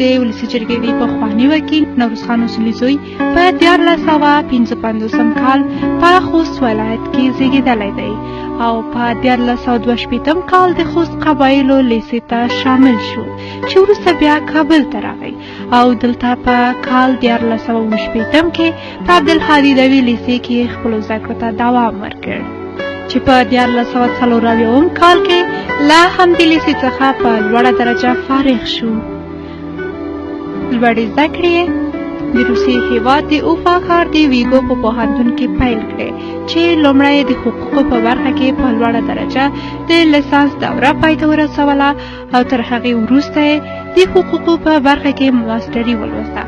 د ولسي جرګې د پخواني وکیل نوروز خان اصولي زوی په 1455 کال په خوست ولایت کې زیږېدلی دی او په 1422 کال د خوست قبایلو لیسې ته شامل شو چې وروسته بیا کابل ته راغی او دلته په کال 1429 کې په عبدالهادي دوي لیسې کې خپلو زده کړو ته دوام ورکړ چې په 1440 کال کې له همدې لیسې څخه په لوړه درجه فارغ شو. لوړې زده کړې د روسیې هېواد د اوفا ښار د ویګو په پوهنتون کې پیل کړې چې لومړی د حقوقو په برخه کې په لوړه درجه د لیسانس دوره پای ته ورسوله او تر هغې وروسته یې د حقوقو په برخه کې ماسټري ولوسته.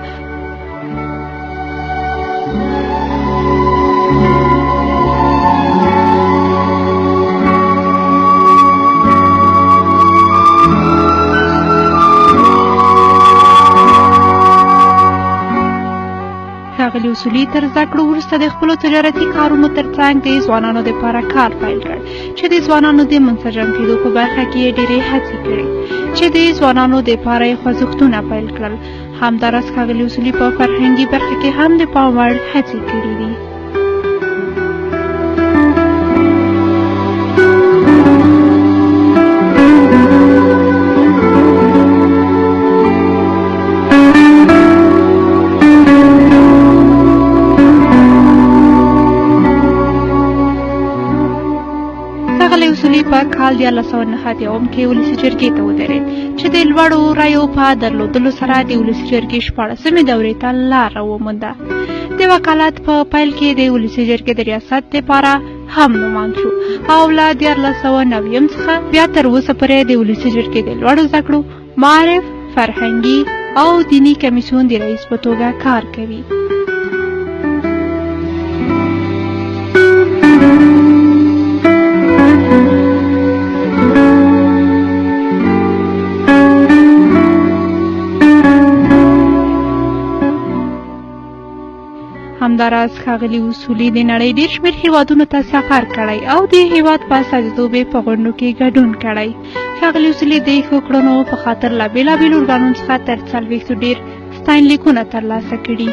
ښاغلي اصولي تر زده کړو وروسته د خپلو تجارتي کارونو ترڅنګ د ځوانانو دپاره کار پیل کړ چې د ځوانانو د منسجم کېدو په برخه کې یې ډېرې هڅې کړې چې د ځوانانو دپاره یې خوځښتونه پیل کړل. همداراز ښاغلي اصولي په فرهنګي برخه کې هم د پام وړ هڅې کړې دي. اصولي په کال 1409 کې ولسي جرګې ته ودرېد چې د لوړو رایو په درلودلو سره د ولسي جرګې 14مې دورې ته لاره ومونده. د وکالت په پیل کې د ولسي جرګې د ریاست لپاره هم نوماند شو او له 1490 څخه بیا تر اوسه پورې د ولسي جرګې د لوړو زده کړو معارف فرهنګي او دیني کمیسیون د رئیس په توګه کار کوي. همداراز ښاغلي اصولي د نړۍ ډېر شمېر هېوادونو ته سفر کړی او د هېواد په استازیتوب یې په غونډو کې ګډون کړی. ښاغلي اصولي د ښو کړنو په خاطر له بېلابېلو ارګانونو څخه تر 40 ډېر ستاینلیکونه ترلاسه کړي.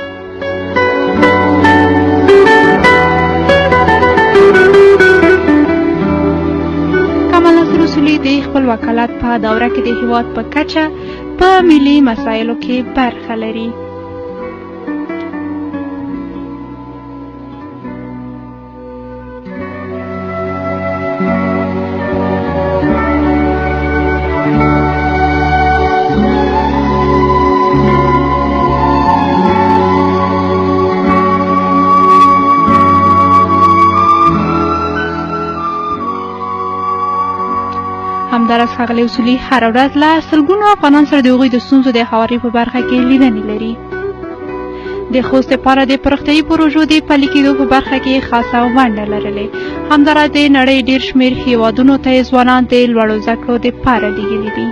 کمال ناصر اصولي د خپل وکالت په دوره کې د هېواد په کچه په ملي مسایلو کې برخه لري. همداراز ښاغلي اصولي هره ورځ له سلګونو افغانان سره د هغوی د ستونزو د هواري په برخه کې لیدنې لري. د خوست لپاره د پراختیایي پروژو د پلي کېدو په برخه کې خاصه ونډه لرلې. همداراز د نړۍ ډېر شمېر هېوادونو ته یې ځوانان د لوړو زده کړو دپاره لېږلي دي.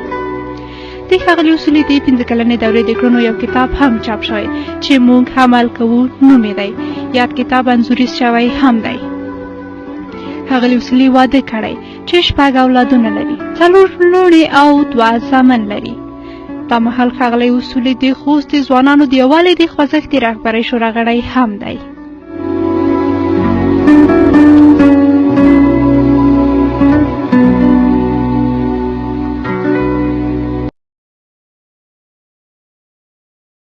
د ښاغلي اصولي د 15 کلنې دورې د کړنو یو کتاب هم چاپ شوی چې موږ عمل کوو نوم یې دی. یاد کتاب انځوریز شوی هم دی. ښاغلي اصولي واده کړی چې 6 اولادونه لري، 4 لوڼې او 2 زامن لري. دا مهال ښاغلي اصولي د خوست د ځوانانو د یووالي د خوځښت د رهبرۍ شورا غړی هم دی.